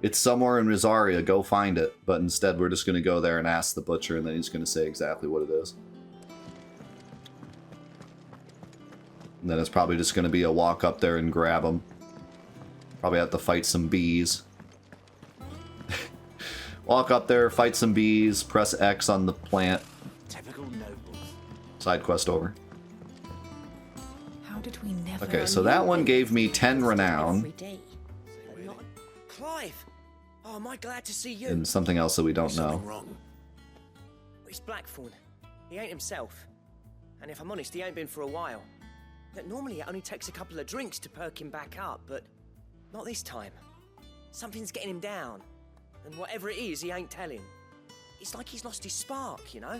C: it's somewhere in Rosaria, go find it. But instead, we're just going to go there and ask the butcher, and then he's going to say exactly what it is. And then it's probably just going to be a walk up there and grab them. Probably have to fight some bees. Walk up there, fight some bees, press X on the plant.
G: Typical nobles.
C: Side quest over.
K: How did we never
C: Okay, so that one gave me 10 renown.
K: every day?
F: Clive! Oh, am I glad to see you?
C: And something else that we don't know.
A: Wrong.
L: It's Blackthorn. He ain't himself. And if I'm honest, he ain't been for a while. That normally it only takes a couple of drinks to perk him back up, but not this time. Something's getting him down. And whatever it is, he ain't telling. It's like he's lost his spark, you know?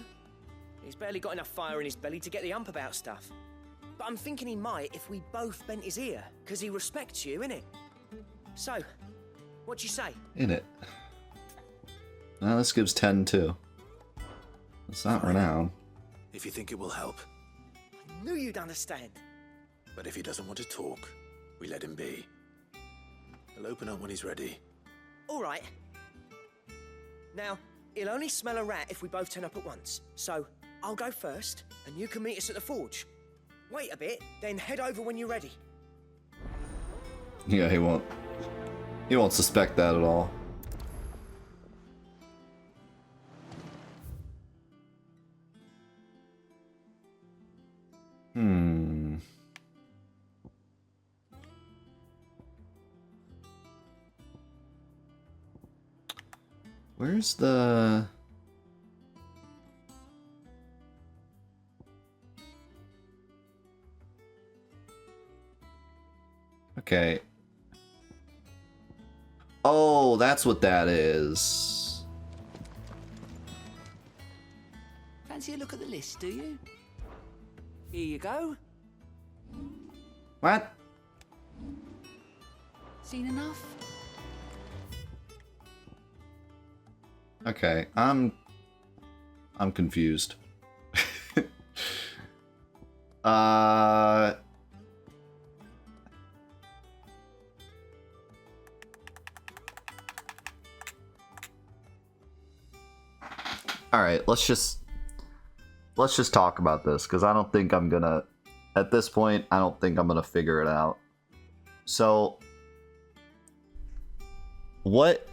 L: He's barely got enough fire in his belly to get the ump about stuff. But I'm thinking he might if we both bent his ear, because he respects you, innit? So, what you say?
C: In it. Well, this gives 10 too. It's not renowned.
A: If you think it will help.
L: I knew you'd understand.
A: But if he doesn't want to talk, we let him be. He'll open up when he's ready.
L: All right. Now, he'll only smell a rat if we both turn up at once. So, I'll go first, and you can meet us at the forge. Wait a bit, then head over when you're ready.
C: Yeah, he won't. He won't suspect that at all. Where's the... Okay. Oh, that's what that is.
K: Fancy a look at the list, do you? Here you go.
C: What?
K: Seen enough?
C: Okay, I'm confused. All right, let's just talk about this, because I don't think I'm gonna, at this point, I don't think I'm gonna figure it out. So, what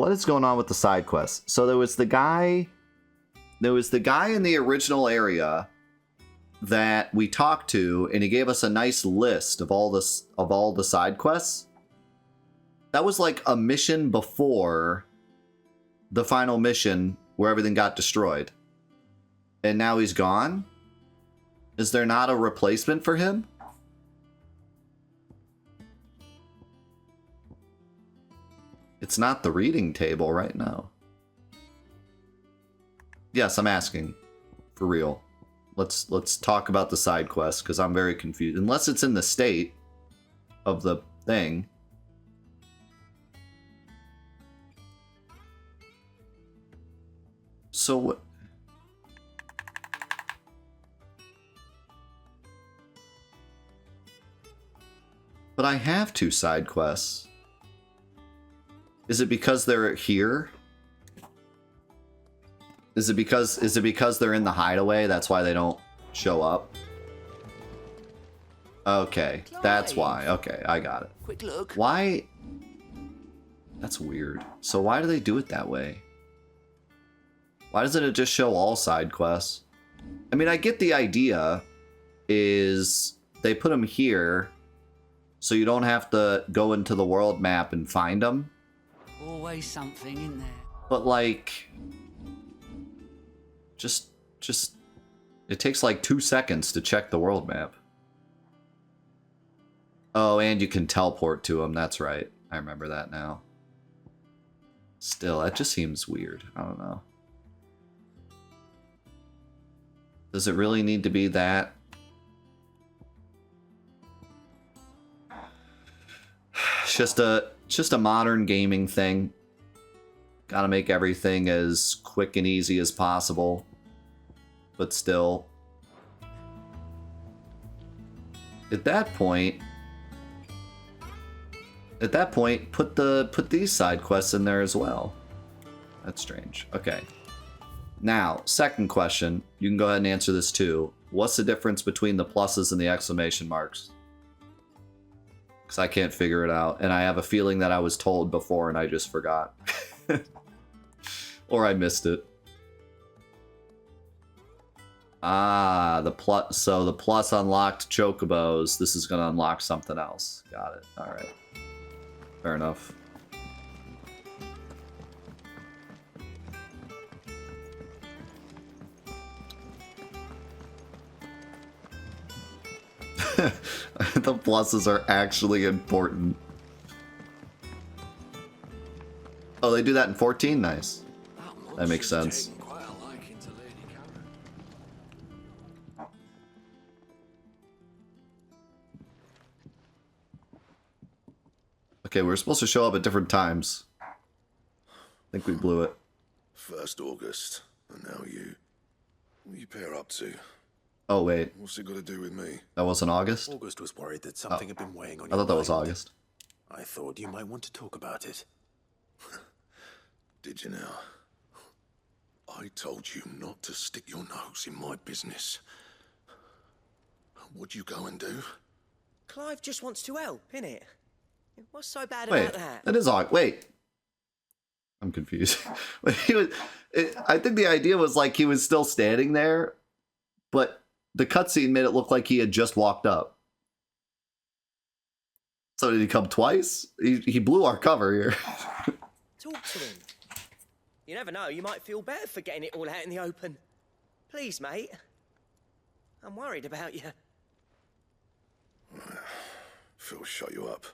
C: is going on with the side quests? So there was the guy in the original area that we talked to, and he gave us a nice list of all the side quests. That was like a mission before the final mission where everything got destroyed. And now he's gone? Is there not a replacement for him? It's not the reading table right now. Yes, I'm asking. For real. Let's talk about the side quest, because I'm very confused. Unless it's in the state of the thing. So what? But I have 2 side quests. Is it because they're here? Is it because they're in the hideaway? That's why they don't show up? Okay, that's why. Okay, I got it.
K: Quick look.
C: Why? That's weird. So why do they do it that way? Why doesn't it just show all side quests? I mean, I get the idea is they put them here so you don't have to go into the world map and find them.
K: Always something in there.
C: But like, just it takes like 2 seconds to check the world map. Oh, and you can teleport to them. That's right. I remember that now. Still, that just seems weird. I don't know. Does it really need to be that? It's just a modern gaming thing. Gotta make everything as quick and easy as possible. But still. At that point, put these side quests in there as well. That's strange. Okay. Now, second question. You can go ahead and answer this too. What's the difference between the pluses and the exclamation marks? Because I can't figure it out. And I have a feeling that I was told before and I just forgot. Or I missed it. Ah, so the plus unlocked chocobos. This is going to unlock something else. Got it. All right. Fair enough. The pluses are actually important. Oh, they do that in 14? Nice. That makes sense. Okay, we're supposed to show up at different times. I think we blew it.
M: First August, and now you. What you pair up to?
C: Oh, wait.
M: What's it got to do with me?
C: That wasn't August?
A: August was worried that something had been weighing on
C: I
A: your
C: thought that was
A: mind.
C: August.
A: I thought you might want to talk about it.
M: Did you now? I told you not to stick your nose in my business. What'd you go and do?
L: Clive just wants to help, innit? What's so bad
C: Wait,
L: about that?
C: that is August. Wait. I'm confused. I think the idea was like he was still standing there, but the cutscene made it look like he had just walked up. So did he come twice? He blew our cover here.
L: Talk to him. You never know, you might feel better for getting it all out in the open. Please, mate. I'm worried about you.
M: Phil shut you up.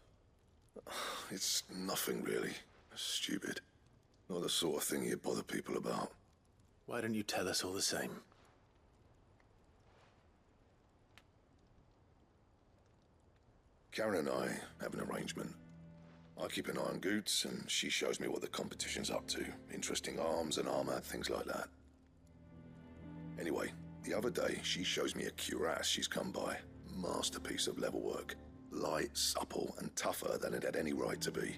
M: It's nothing really. Stupid. Not the sort of thing you bother people about.
A: Why don't you tell us all the same?
M: Karen and I have an arrangement. I keep an eye on Goots, and she shows me what the competition's up to. Interesting arms and armor, things like that. Anyway, the other day, she shows me a cuirass she's come by. Masterpiece of level work. Light, supple, and tougher than it had any right to be.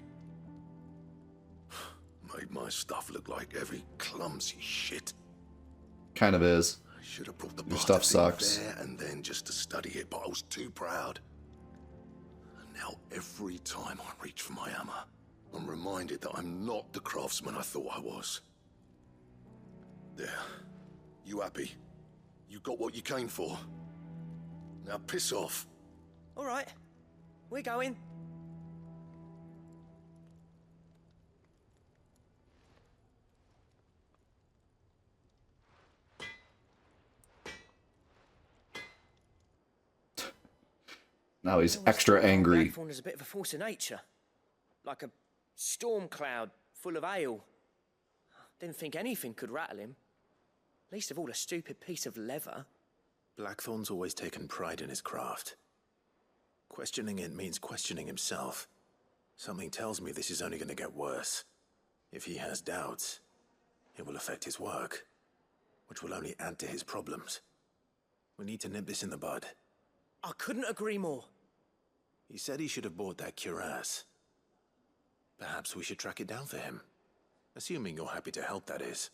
M: Made my stuff look like every clumsy shit.
C: Kind of is.
M: I should have brought the
C: Your stuff
M: bastard thing
C: sucks.
M: there and then just to study it, but I was too proud. And now every time I reach for my hammer, I'm reminded that I'm not the craftsman I thought I was. There. You happy? You got what you came for. Now piss off.
L: All right, we're going.
C: Now he's extra angry.
L: Blackthorn is a bit of a force of nature. Like a storm cloud full of hail. Didn't think anything could rattle him. Least of all a stupid piece of leather.
A: Blackthorn's always taken pride in his craft. Questioning it means questioning himself. Something tells me this is only going to get worse. If he has doubts, it will affect his work, which will only add to his problems. We need to nip this in the bud.
L: I couldn't agree more.
A: He said he should have bought that cuirass. Perhaps we should track it down for him. Assuming you're happy to help, that is.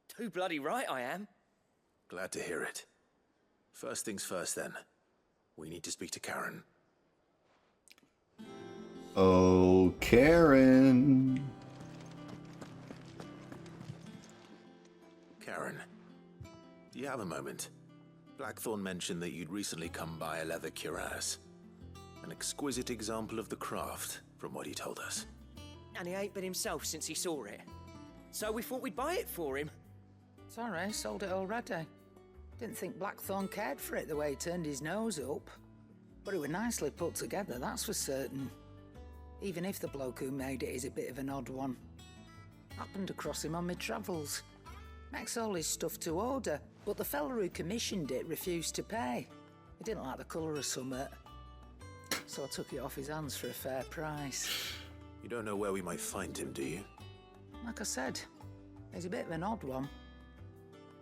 L: Too bloody right I am.
A: Glad to hear it. First things first, then. We need to speak to Karen.
C: Oh, Karen.
A: Karen, do you have a moment? Blackthorn mentioned that you'd recently come by a leather cuirass. An exquisite example of the craft, from what he told us.
L: And he ain't been himself since he saw it. So we thought we'd buy it for him.
K: Sorry, sold it already. Didn't think Blackthorn cared for it the way he turned his nose up. But it was nicely put together, that's for certain. Even if the bloke who made it is a bit of an odd one. Happened across him on my travels. Makes all his stuff to order, but the fella who commissioned it refused to pay. He didn't like the colour of summit. So I took it off his hands for a fair price.
A: You don't know where we might find him, do you?
K: Like I said, he's a bit of an odd one.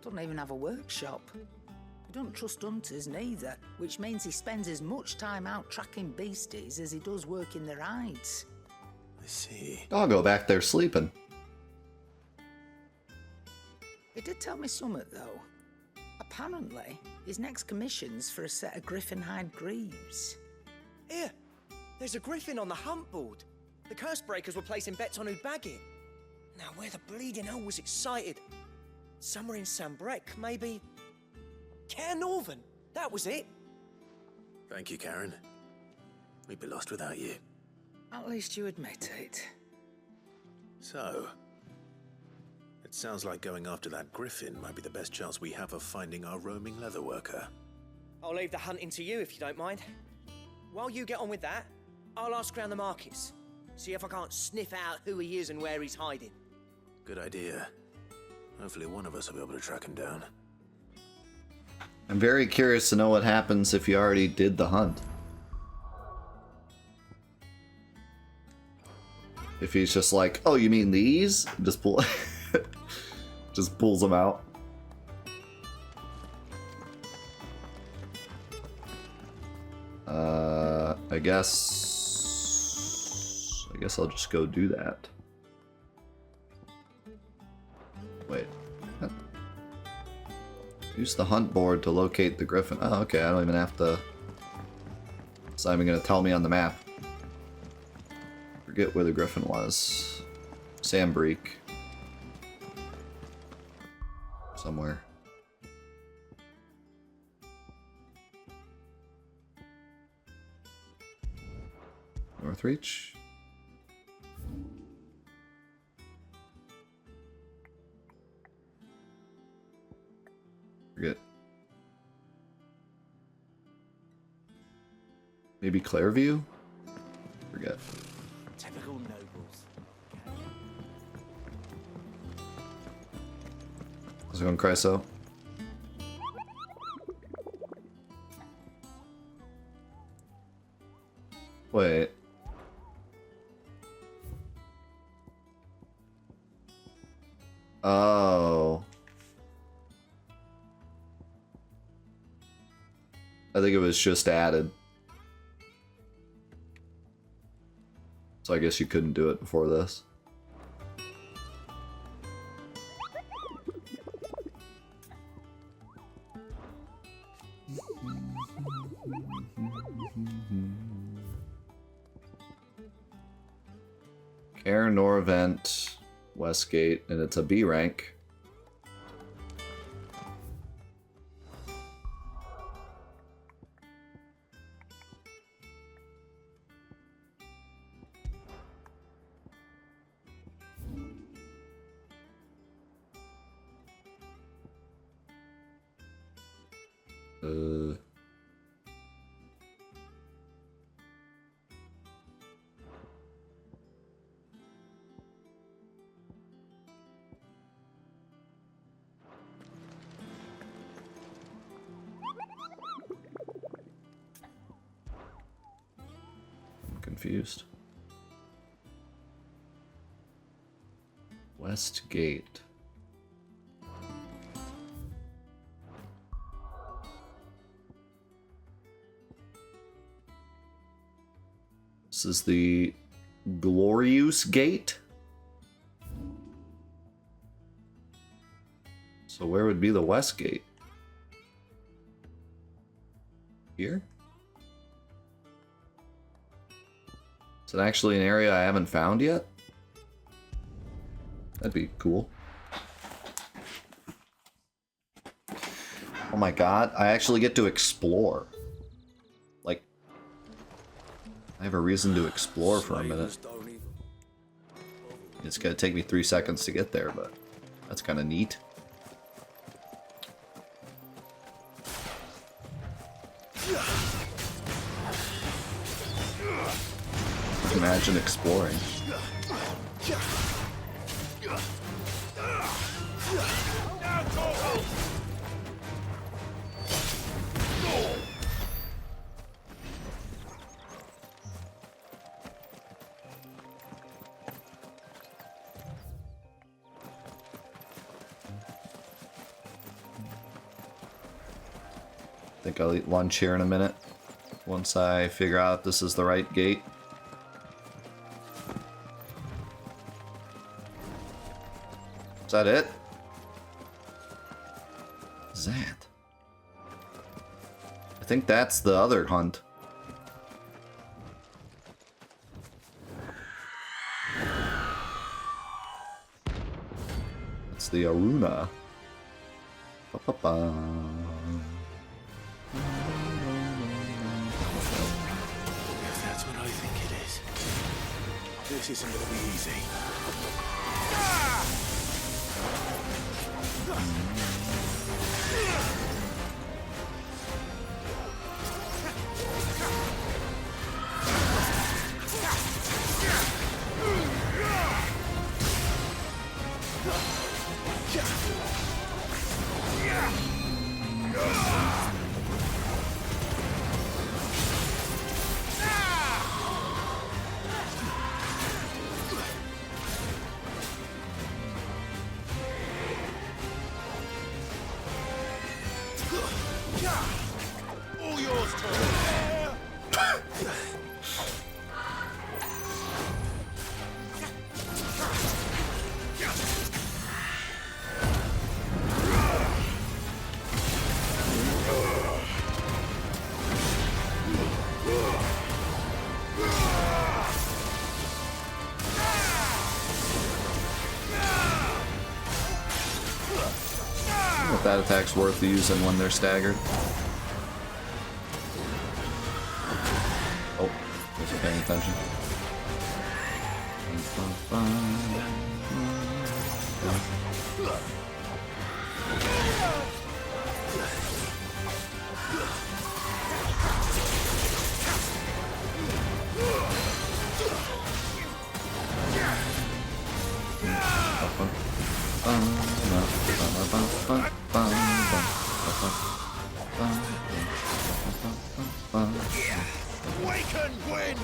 K: Doesn't even have a workshop. He doesn't trust hunters neither, which means he spends as much time out tracking beasties as he does working their hides.
A: I see.
C: I'll go back there sleeping.
K: He did tell me something, though. Apparently, his next commission's for a set of griffin hide greaves.
L: Here, there's a griffin on the hunt board. The curse breakers were placing bets on who'd bag it. Now, where the bleeding hell was it sighted? Somewhere in Sambrec, maybe? Care Northern, that was it.
A: Thank you, Karen. We'd be lost without you.
K: At least you admit it.
A: So, it sounds like going after that griffin might be the best chance we have of finding our roaming leatherworker.
L: I'll leave the hunting to you if you don't mind. While you get on with that, I'll ask around the markets. See if I can't sniff out who he is and where he's hiding.
A: Good idea. Hopefully one of us will be able to track him down.
C: I'm very curious to know what happens if you already did the hunt. If he's just like, oh, you mean these? Just pull, just pulls them out. I guess I'll just go do that. Wait. What? Use the hunt board to locate the griffin. Oh, okay, I don't even have to... It's not even gonna tell me on the map. Forget where the griffin was. Sandbreak. Somewhere. Northreach. Forget. Maybe Clairview? Forget.
L: Typical nobles.
C: How's it going, Chryso? Wait. Oh. I think it was just added. So I guess you couldn't do it before this. Cairn, Norvent, Westgate, and it's a B rank. Confused. Westgate. This is the Glorious Gate. So where would be the Westgate? Here? Is it actually an area I haven't found yet? That'd be cool. Oh my god, I actually get to explore. Like, I have a reason to explore for a minute. It's gonna take me 3 seconds to get there, but that's kind of neat. Imagine exploring. I think I'll eat lunch here in a minute once I figure out if this is the right gate. Is that it? What is that? I think that's the other hunt. It's the Aruna. Ba-ba-ba.
A: If that's what I think it is, this isn't gonna be easy.
J: All yours, Tor.
C: If that attack's worth using when they're staggered. Oh, wasn't paying attention.
J: Awaken, Gwyn!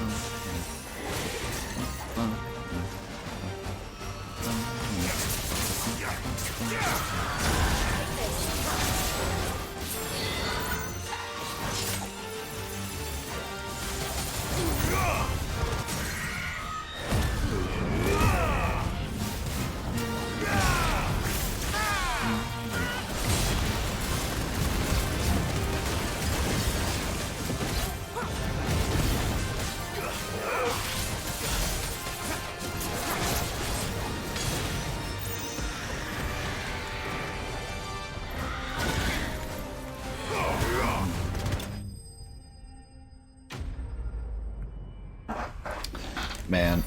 C: Man,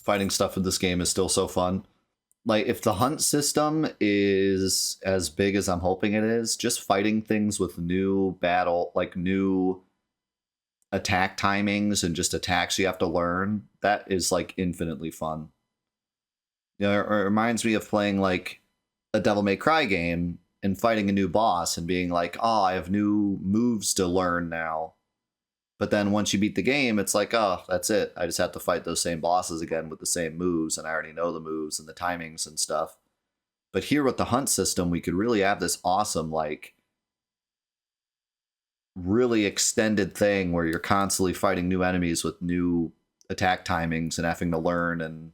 C: fighting stuff in this game is still so fun. Like, if the hunt system is as big as I'm hoping it is, just fighting things with new new attack timings and just attacks you have to learn, that is, like, infinitely fun. You know, it reminds me of playing, like, a Devil May Cry game and fighting a new boss and being like, oh, I have new moves to learn now. But then once you beat the game, it's like, oh, that's it. I just have to fight those same bosses again with the same moves, and I already know the moves and the timings and stuff. But here with the hunt system, we could really have this awesome, like, really extended thing where you're constantly fighting new enemies with new attack timings and having to learn and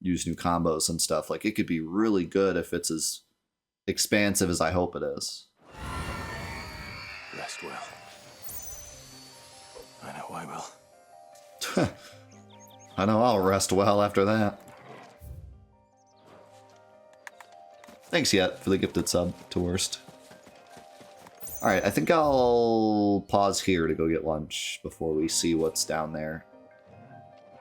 C: use new combos and stuff. Like, it could be really good if it's as expansive as I hope it is.
A: Rest well. I know I will.
C: I know I'll rest well after that. Thanks yet for the gifted sub to Worst. Alright, I think I'll pause here to go get lunch before we see what's down there.